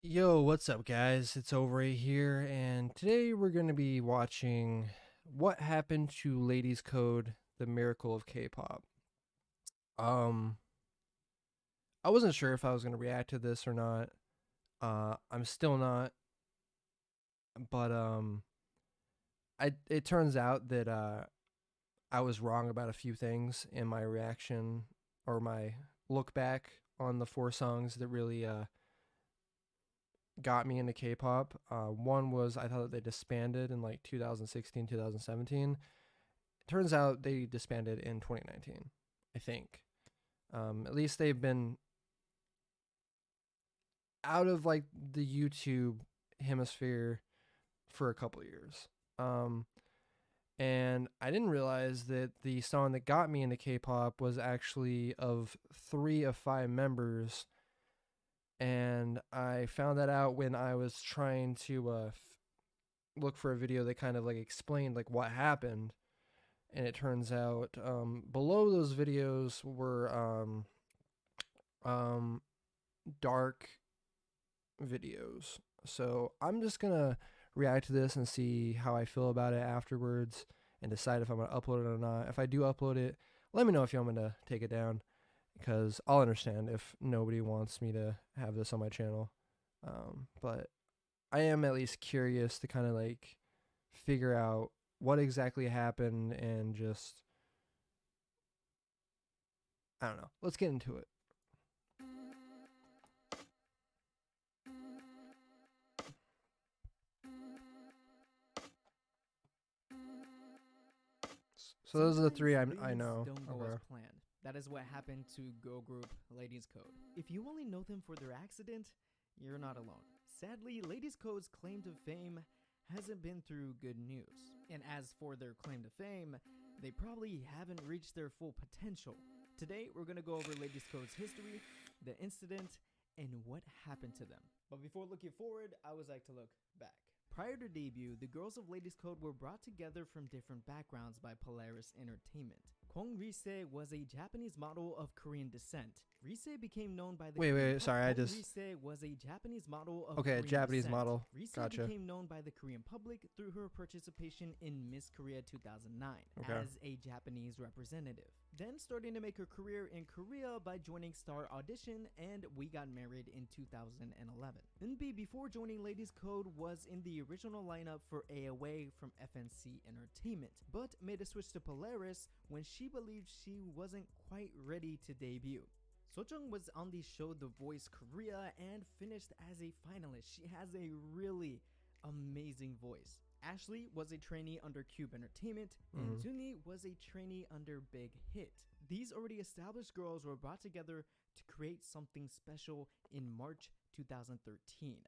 Yo, what's up, guys? It's OHVRAY here, and today we're going to be watching What Happened to Ladies Code: The Miracle of K-Pop. Um, I wasn't sure if I was going to react to this or not. I'm still not, but it turns out that I was wrong about a few things in my reaction or my look back on the four songs that really got me into K-pop. One was I thought that they disbanded in like 2016, 2017. It turns out they disbanded in 2019, I think. At least they've been out of like the YouTube hemisphere for a couple of years. Um, and I didn't realize that the song that got me into K-pop was actually of 3 of 5 members, and I found that out when I was trying to look for a video that kind of like explained like what happened. And it turns out below those videos were um, dark videos. So I'm just gonna react to this and see how I feel about it afterwards, and decide if I'm gonna upload it or not. If I do upload it, let me know if you want me to take it down, because I'll understand if nobody wants me to have this on my channel. But I am at least curious to kind of like figure out what exactly happened, and just, I don't know. Let's get into it. So those are the three Sometimes I things know. don't go as Okay. planned. That is what happened to girl group Ladies Code. If you only know them for their accident, you're not alone. Sadly, Ladies Code's claim to fame hasn't been through good news. And as for their claim to fame, they probably haven't reached their full potential. Today, we're gonna go over Ladies Code's history, the incident, and what happened to them. But before looking forward, I always like to look back. Prior to debut, the girls of Ladies Code were brought together from different backgrounds by Polaris Entertainment. Kwon Rise was a Japanese model of Korean descent. Rise became known by the Wait, Korean sorry. I Kwon just Rise was a Japanese model of Okay. Korean Japanese descent. model. Rise Gotcha. became known by the Korean public through her participation in Miss Korea 2009 Okay. as a Japanese representative. Then starting to make her career in Korea by joining Star Audition and We Got Married in 2011. Eunbi before joining Ladies Code was in the original lineup for AOA from FNC Entertainment, but made a switch to Polaris when she believed she wasn't quite ready to debut. Sojung was on the show The Voice Korea and finished as a finalist. She has a really amazing voice. Ashley was a trainee under Cube Entertainment, and Zuni was a trainee under Big Hit. These already established girls were brought together to create something special in March 2013.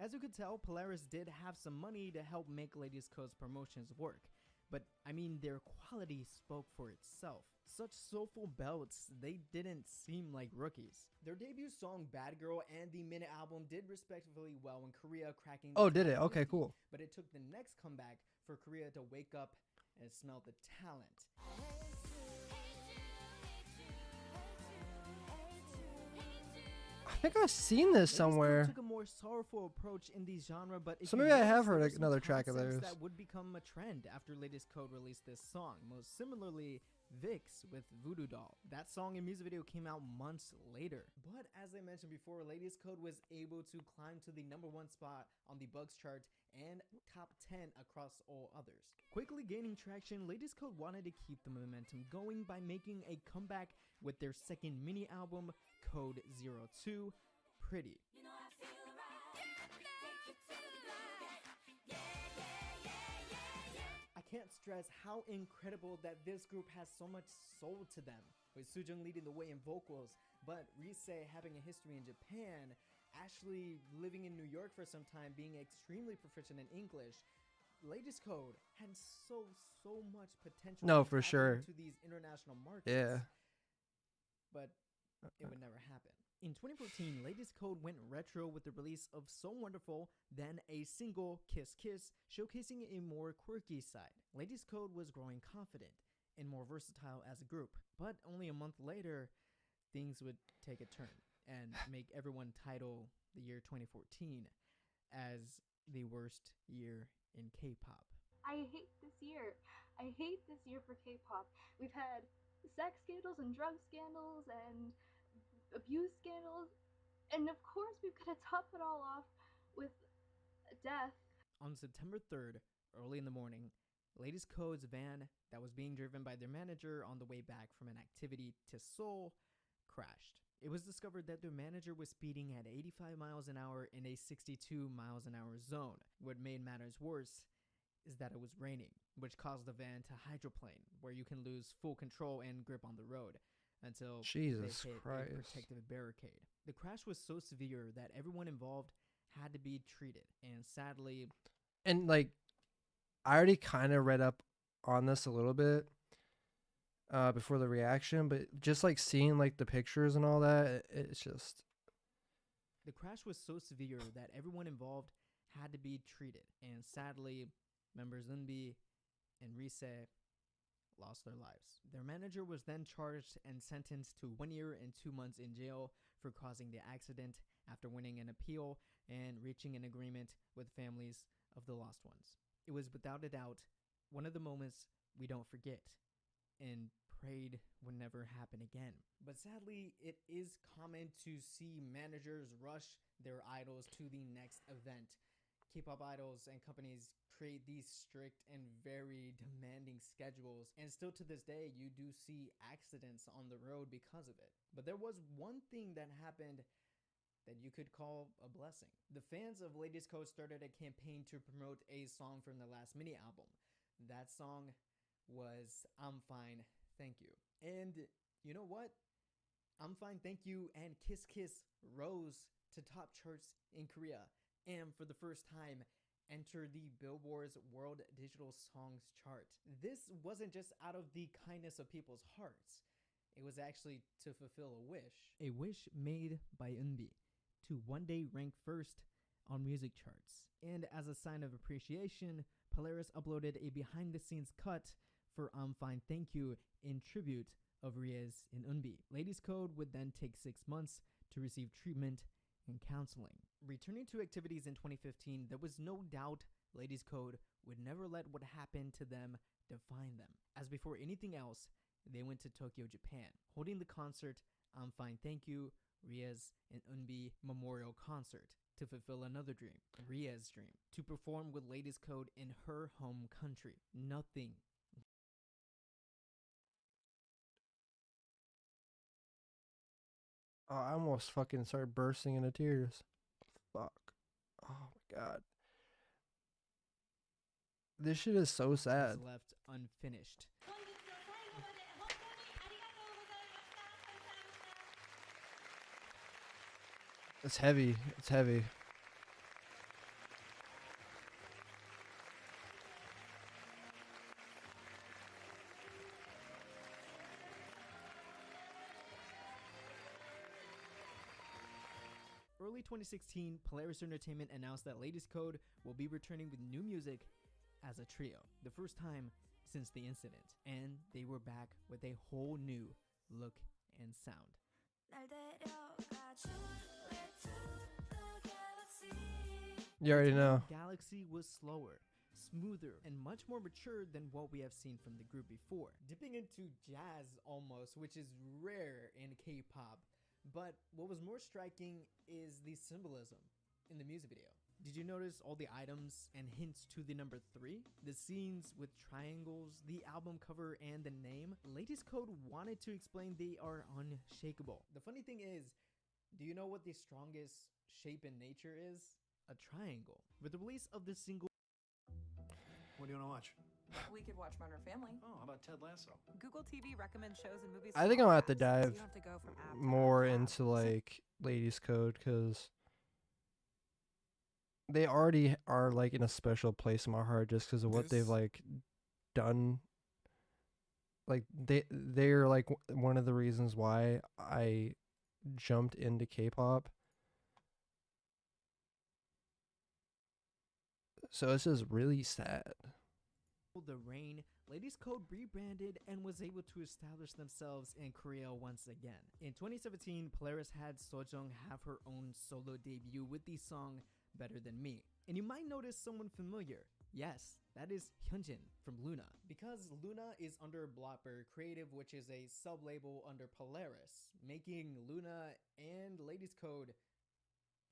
As you could tell, Polaris did have some money to help make Ladies Code's promotions work. But I mean, their quality spoke for itself. Such soulful belts, they didn't seem like rookies. Their debut song Bad Girl and the Minute album did respectively well in Korea, cracking the Oh, did top it? Okay, 50, cool. but it took the next comeback for Korea to wake up and smell the talent. I think I've seen this Ladies Code somewhere. took a more sorrowful approach in the genre, but if So you maybe I notice, have there were heard some another track of concepts theirs. that would become a trend after Ladies Code released this song. Most similarly, Vix with Voodoo Doll. That song and music video came out months later. But as I mentioned before, Ladies Code was able to climb to the #1 spot on the Bugs chart and top 10 across all others. Quickly gaining traction, Ladies Code wanted to keep the momentum going by making a comeback with their second mini album, Code 02, Pretty. I can't stress how incredible that this group has so much soul to them, with Sujung leading the way in vocals, but Rise having a history in Japan, Ashley living in New York for some time, being extremely proficient in English. Ladies Code had so much potential No, to for tap sure. into these international markets. Yeah. But it would never happen. In 2014, Ladies Code went retro with the release of So Wonderful, then a single, Kiss Kiss, showcasing a more quirky side. Ladies Code was growing confident. and more versatile as a group. But only a month later, things would take a turn and make everyone title the year 2014 as the worst year in K-pop. I hate this year. I hate this year for K-pop. We've had sex scandals and drug scandals and abuse scandals, and of course we've got to top it all off with death. On September 3rd, early in the morning, Ladies Code's van that was being driven by their manager on the way back from an activity to Seoul crashed. It was discovered that their manager was speeding at 85 miles an hour in a 62 miles an hour zone. What made matters worse is that it was raining, which caused the van to hydroplane, where you can lose full control and grip on the road until Jesus they hit Christ. a protective barricade. The crash was so severe that everyone involved had to be treated, and sadly, And like, I already kind of read up on this a little bit before the reaction, but just like seeing like the pictures and all that, it's just the crash was so severe that everyone involved had to be treated, and sadly, members Eunbi and Rise lost their lives. Their manager was then charged and sentenced to 1 year and 2 months in jail for causing the accident after winning an appeal and reaching an agreement with families of the lost ones. It was without a doubt one of the moments we don't forget and prayed would never happen again. But sadly, it is common to see managers rush their idols to the next event. K-pop idols and companies create these strict and very demanding schedules, and still to this day, you do see accidents on the road because of it. But there was one thing that happened that you could call a blessing. The fans of Ladies Code started a campaign to promote a song from their last mini album. That song was I'm Fine, Thank You. And you know what? I'm Fine, Thank You and Kiss Kiss rose to top charts in Korea, and for the first time entered the Billboard's World Digital Songs chart. This wasn't just out of the kindness of people's hearts. It was actually to fulfill a wish. A wish made by Eunbi to one day rank first on music charts. And as a sign of appreciation, Polaris uploaded a behind-the-scenes cut for I'm Fine Thank You in tribute of Riez and Eunbi. Ladies Code would then take 6 months to receive treatment and counseling. Returning to activities in 2015, there was no doubt Ladies Code would never let what happened to them define them. As before anything else, they went to Tokyo, Japan, holding the concert I'm Fine Thank You, Riez and Eunbi Memorial Concert to fulfill another dream, Riez's dream, to perform with Ladies Code in her home country. Nothing. oh, I almost fucking started bursting into tears. Fuck. Oh my god. This shit is so sad. Was left unfinished. It's heavy. It's heavy. Early 2016, Polaris Entertainment announced that Ladies Code will be returning with new music as a trio, the first time since the incident, and they were back with a whole new look and sound. You already know. Galaxy was slower, smoother, and much more mature than what we have seen from the group before, dipping into jazz almost, which is rare in K-pop. But what was more striking is the symbolism in the music video. Did you notice all the items and hints to the number 3? The scenes with triangles, the album cover, and the name? Ladies Code wanted to explain they are unshakable. The funny thing is, do you know what the strongest shape in nature is? A triangle. With the release of the single... What do you want to watch? We could watch Modern Family. Oh, how about Ted Lasso? Google TV recommends shows and movies. I think I'm gonna have to from all apps, so dive you don't have to go from app to more app. into like Ladies Code because they already are like in a special place in my heart just because of what they've This- like done. Like they're like one of the reasons why I jumped into K-pop. So this is really sad. The Rain, Ladies Code rebranded and was able to establish themselves in Korea once again. In 2017, Polaris had Sojung have her own solo debut with the song Better Than Me. And you might notice someone familiar. Yes, that is Hyunjin from Luna. Because Luna is under Blopper Creative, which is a sub-label under Polaris, making Luna and Ladies Code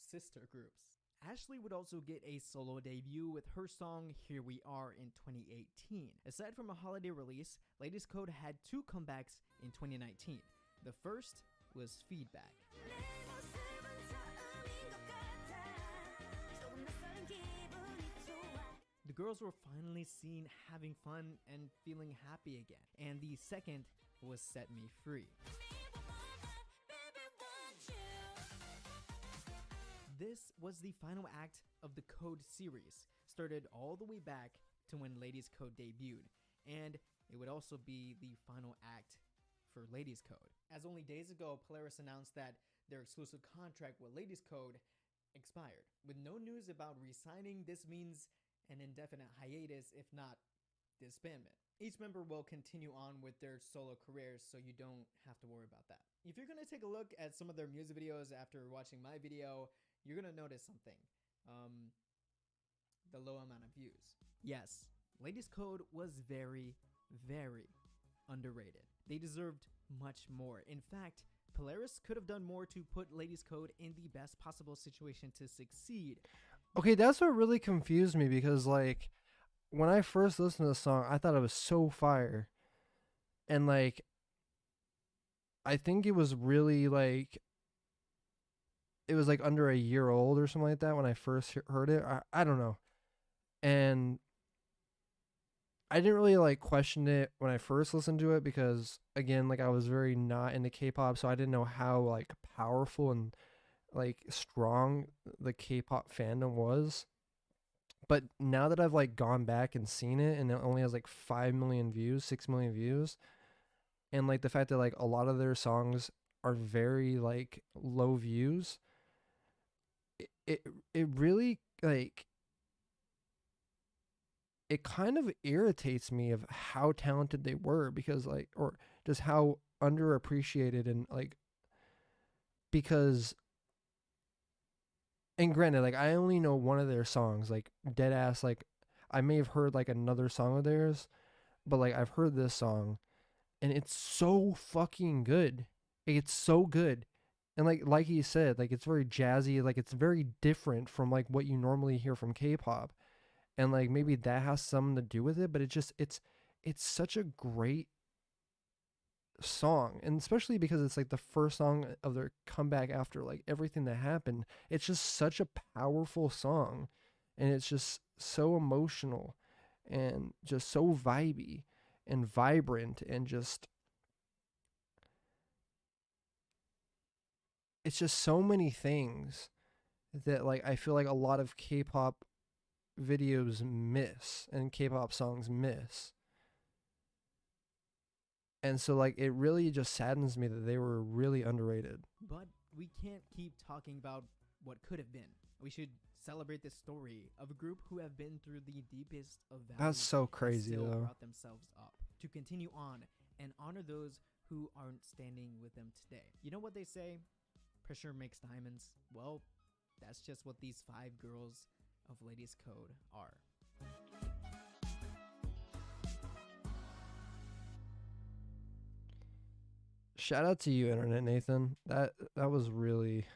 sister groups. Ashley would also get a solo debut with her song Here We Are in 2018. Aside from a holiday release, Ladies Code had two comebacks in 2019. The first was Feedback. The girls were finally seen having fun and feeling happy again. And the second was Set Me Free. This was the final act of the Code series, started all the way back to when Ladies Code debuted, and it would also be the final act for Ladies Code. As only days ago, Polaris announced that their exclusive contract with Ladies Code expired. With no news about re-signing, this means an indefinite hiatus, if not disbandment. Each member will continue on with their solo careers, so you don't have to worry about that. If you're going to take a look at some of their music videos after watching my video, you're going to notice something. The low amount of views. Yes, Ladies Code was very, very underrated. They deserved much more. In fact, Polaris could have done more to put Ladies Code in the best possible situation to succeed. Okay, that's what really confused me because, like, when I first listened to the song, I thought it was so fire. And, like, I think it was really, like, it was, like, under a year old or something like that when I first heard it. I don't know. And I didn't really, like, question it when I first listened to it because, again, like, I was very not into K-pop, so I didn't know how, like, powerful and, like, strong the K-pop fandom was. But now that I've, like, gone back and seen it and it only has, like, 5 million views, 6 million views, and, like, the fact that, like, a lot of their songs are very, like, low views, it really, like, it kind of irritates me of how talented they were because, like, or just how underappreciated and, like, because, and granted, like, I only know one of their songs, like, dead ass, like, I may have heard, like, another song of theirs, but, like, I've heard this song and it's so fucking good. Like, it's so good. And, like he said, like, it's very jazzy, like, it's very different from, like, what you normally hear from K-pop. And, like, maybe that has something to do with it, but it's such a great song, and especially because it's, like, the first song of their comeback after, like, everything that happened. It's just such a powerful song, and it's just so emotional and just so vibey and vibrant, and just, it's just so many things that, like, I feel like a lot of K-pop videos miss and K-pop songs miss. And so, like, it really just saddens me that they were really underrated. But we can't keep talking about what could have been. We should celebrate the story of a group who have been through the deepest of valleys. That's so crazy, and still though. brought themselves up to continue on and honor those who aren't standing with them today. You know what they say? Pressure makes diamonds. Well, that's just what these 5 girls of Ladies Code are. Shout out to you, Internet Nathan. That was really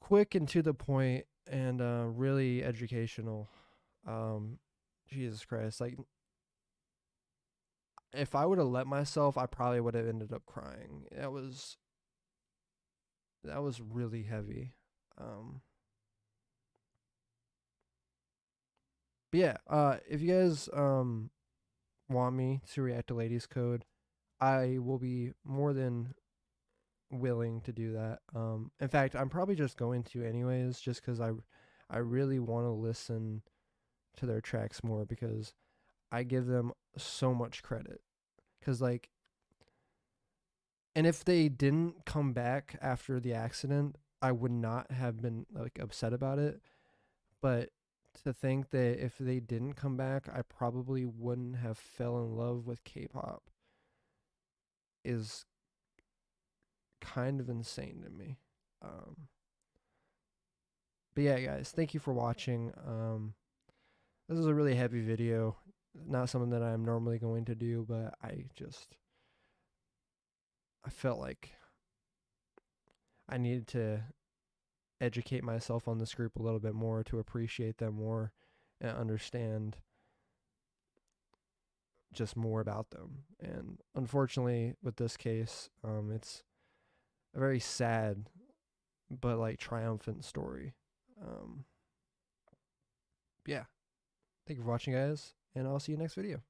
quick and to the point and really educational. Jesus Christ. Like, if I would have let myself, I probably would have ended up crying. That was really heavy. But yeah, if you guys want me to react to Ladies Code, I will be more than willing to do that. In fact, I'm probably just going to anyways, just because I really want to listen to their tracks more, because I give them so much credit. Because, like, and if they didn't come back after the accident, I would not have been, like, upset about it. But to think that if they didn't come back, I probably wouldn't have fell in love with K-pop is kind of insane to me. But yeah, guys, thank you for watching. This is a really heavy video, not something that I'm normally going to do, but I felt like I needed to educate myself on this group a little bit more to appreciate them more and understand just more about them. And unfortunately, with this case, it's a very sad but like triumphant story. Yeah. Thank you for watching, guys, and I'll see you next video.